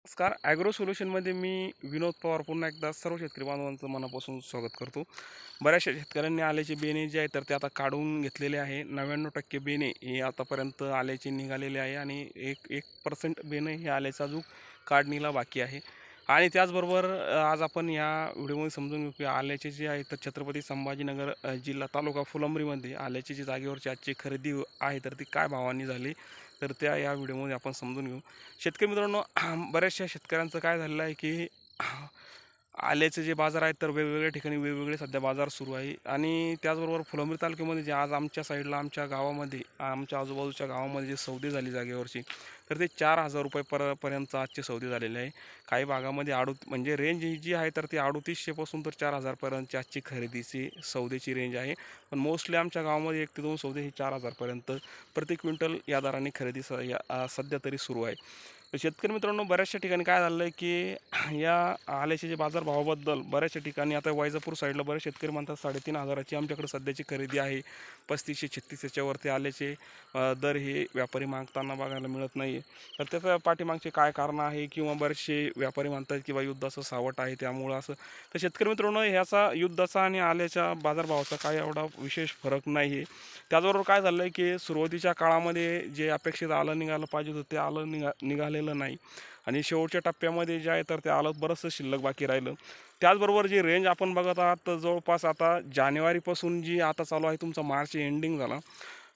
नमस्कार. ॲग्रो सोल्युशनमध्ये मी विनोद पवार पुन्हा एकदा सर्व शेतकरी बांधवांचं मनापासून स्वागत करतो. बऱ्याचशा शेतकऱ्यांनी आल्याचे बेणे जे आहे तर ते आता काढून घेतलेले आहे. 99% बेणे हे आतापर्यंत आल्याचे निघालेले आहे आणि 1% बेणे हे आल्याचा अजून काढणीला बाकी आहे. आणि त्याचबरोबर आज आपण या व्हिडिओमध्ये समजून घेऊ की आल्याचे जे आहे तर छत्रपती संभाजीनगर जिल्हा तालुका फुलंब्रीमध्ये आल्याची जी जागेवरची आजची खरेदी आहे तर ती काय भावांनी झाली तर त्या या व्हिडिओमध्ये आपण समजून घेऊ. शेतकरी मित्रांनो, बऱ्याचशा शेतकऱ्यांचं काय झालेलं आहे की आल्याचे जे बाजार आहेत तर वेगवेगळ्या ठिकाणी वेगवेगळे सध्या बाजार सुरू आहे. आणि त्याचबरोबर फुलंब्री तालुक्यामध्ये जे आज आमच्या साईडला आमच्या गावामध्ये आमच्या आजूबाजूच्या गावामध्ये जे सौदे झाली जागेवरची तर ते 4,000 रुपये पर्यंत आजचे सौदे झालेले आहे. काही भागामध्ये म्हणजे रेंज ही जी आहे तर ती 3800 तर 4,000 पर्यंतची आजची खरेदीची सौदेची रेंज आहे. पण मोस्टली आमच्या गावामध्ये 1 ते 2 सौदे हे 4,000 पर्यंत प्रति क्विंटल या दराने खरेदी सध्या तरी सुरू आहे. तर शेतकरी मित्रांनो, बऱ्याचशा ठिकाणी काय झालं आहे की या आल्याचे जे बाजारभावाबद्दल बऱ्याचशा ठिकाणी आता वैजापूर साईडला बरेच शेतकरी म्हणतात 3,500ची आमच्याकडे सध्याची खरेदी आहे. 3500-3600 याच्यावरती आल्याचे दर हे व्यापारी मागताना बघायला मिळत नाही. तर त्याच्या पाठीमागचे काय कारणं आहे किंवा बरेचसे व्यापारी म्हणतात की युद्धाचं सावट आहे त्यामुळं असं. तर शेतकरी मित्रांनो, ह्याचा युद्धाचा आणि आल्याच्या बाजारभावाचा काय एवढा विशेष फरक नाही आहे. त्याचबरोबर काय झालं आहे की सुरुवातीच्या काळामध्ये जे अपेक्षित आलं निघालं पाहिजे होतं ते आलं निघालेलं नाही. आणि शेवटच्या टप्प्यामध्ये जे आहे तर ते आलं बरंचसं शिल्लक बाकी राहिलं. त्याचबरोबर जी रेंज आपण बघत आहात तर जवळपास आता जानेवारीपासून जी आता चालू आहे, तुमचा मार्च एंडिंग झाला,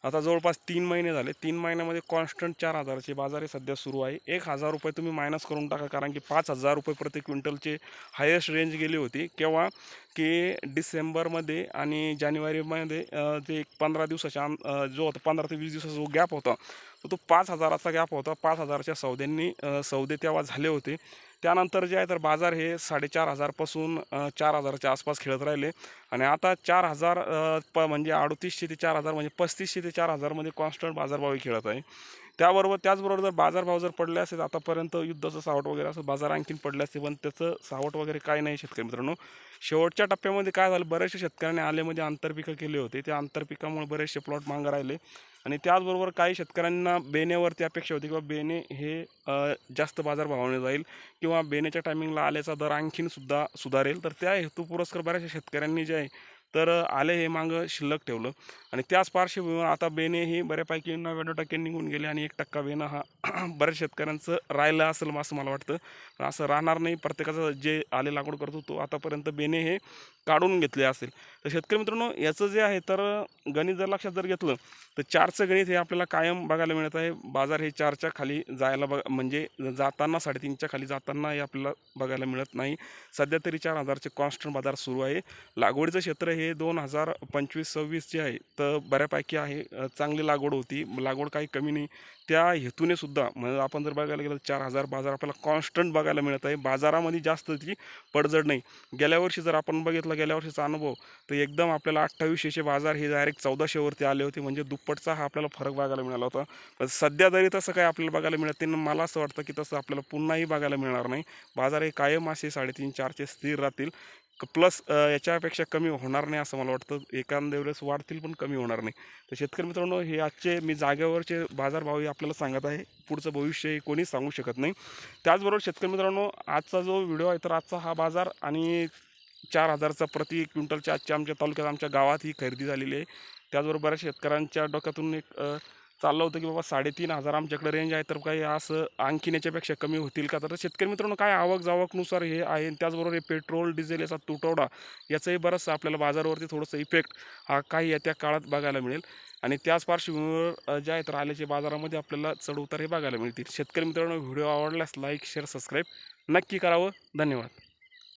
आता जवळपास 3 महिने झाले. 3 महिन्यामध्ये कॉन्स्टंट 4,000चे बाजार हे सध्या सुरू आहे. 1,000 रुपये तुम्ही मायनस करून टाका, कारण की 5,000 रुपये प्रति क्विंटलचे हायेस्ट रेंज गेली होती केव्हा की डिसेंबरमध्ये आणि जानेवारीमध्ये. ते एक 15 दिवसाच्या जो होता 15 ते 20 दिवसाचा जो गॅप होता तो 5,000चा गॅप होता. 5,000च्या सौदे तेव्हा झाले होते. त्यानंतर जे आहे तर बाजार हे 4,500 पासून 4,000च्या आसपास खेळत राहिले. आणि आता 4,000 म्हणजे 3800 ते 4,000 म्हणजे 3500 ते 4,000 मध्ये कॉन्स्टंट बाजारभावही खेळत आहे. त्याचबरोबर जर बाजारभाव जर पडले असेल आतापर्यंत युद्धाचं सावट वगैरे असं बाजार आणखीन पडले असते, पण त्याचं सावट वगैरे काही नाही. शेतकरी मित्रांनो, शेवटच्या टप्प्यामध्ये काय झालं, बऱ्याचशा शेतकऱ्यांनी आल्यामध्ये आंतरपिकं केले होते. त्या आंतरपिकामुळे बरेचसे प्लॉट मागं राहिले. आणि त्याचबरोबर काही शेतकऱ्यांना बेनेवरती अपेक्षा होती किंवा बेने हे जास्त बाजारभावाने जाईल किंवा बेनेच्या टायमिंगला आल्याचा दर आणखीन सुद्धा सुधारेल. तर त्या हेतुपुरस्सर बऱ्याचशा शेतकऱ्यांनी जे आहे तर आले हे मागं शिल्लक ठेवलं. आणि त्याच पार्श्वभूमीवर आता बेने ही बऱ्यापैकी 99% निघून गेले आणि 1% बेनं हा बऱ्याच शेतकऱ्यांचं राहिलं असेल असं मला वाटतं. पण असं राहणार नाही. प्रत्येकाचं जे आले लागवड करतो तो आतापर्यंत बेने हे काढून घेतले असेल. तर शेतकरी मित्रांनो, याचं जे आहे तर गणित जर लक्षात जर घेतलं तर 4चं गणित हे आपल्याला कायम बघायला मिळत आहे. बाजार हे 4च्या खाली जायला म्हणजे जाताना 3.5च्या खाली जाताना हे आपल्याला बघायला मिळत नाही. सध्या तरी 4,000चे कॉन्स्टंट बाजार सुरू आहे. लागवडीचं क्षेत्र हे 2025-26 जे आहे तर बऱ्यापैकी आहे. चांगली लागवड होती, लागवड काही कमी नाही. त्या हेतूने सुद्धा म्हणजे आपण जर बघायला गेलं तर 4,000 बाजार आपल्याला कॉन्स्टंट बघायला मिळत आहे. बाजारामध्ये जास्त ती पडझड नाही. गेल्या वर्षी जर आपण बघितलं, गेल्या वर्षीचा अनुभव, तर एकदम आपल्याला 2800चे बाजार हे डायरेक्ट 1400वरती आले होते. म्हणजे दुप्पटचा हा आपल्याला फरक बघायला मिळाला होता. पण सध्या तरी तसं काही आपल्याला बघायला मिळत नाही. मला असं वाटतं की तसं आपल्याला पुन्हाही बघायला मिळणार नाही. बाजार हे कायम असे 3.5-4चे स्थिर राहतील. प्लस याच्यापेक्षा कमी होणार नाही असं मला वाटतं. एखाद्या वेळेस वाढतील पण कमी होणार नाही. तर शेतकरी मित्रांनो, हे आजचे मी जागेवरचे बाजारभावही आपल्याला सांगत आहे. पुढचं भविष्य हे कोणीच सांगू शकत नाही. त्याचबरोबर शेतकरी मित्रांनो, आजचा जो व्हिडिओ आहे तर आजचा हा बाजार आणि 4,000चा प्रति क्विंटलच्या आजच्या आमच्या तालुक्यात आमच्या गावात ही खरेदी झालेली आहे. त्याचबरोबर बऱ्याच शेतकऱ्यांच्या डोक्यातून एक चाललं होतं की बाबा 3,500 आमच्याकडे रेंज आहे तर काही असं आणखीन याच्यापेक्षा कमी होतील का. तर शेतकरी मित्रांनो, काय आवक जावकनुसार हे आहे. त्याचबरोबर हे पेट्रोल डिझेल याचा तुटवडा याचंही बरंचसं आपल्याला बाजारावरती थोडंसं इफेक्ट हा काही येत्या काळात बघायला मिळेल. आणि त्याच पार्श्वभूमीवर जे आहे तर आल्याच्या बाजारामध्ये आपल्याला चढ उतार हे बघायला मिळतील. शेतकरी मित्रांनो, व्हिडिओ आवडल्यास लाईक शेअर सबस्क्राईब नक्की करावं. धन्यवाद.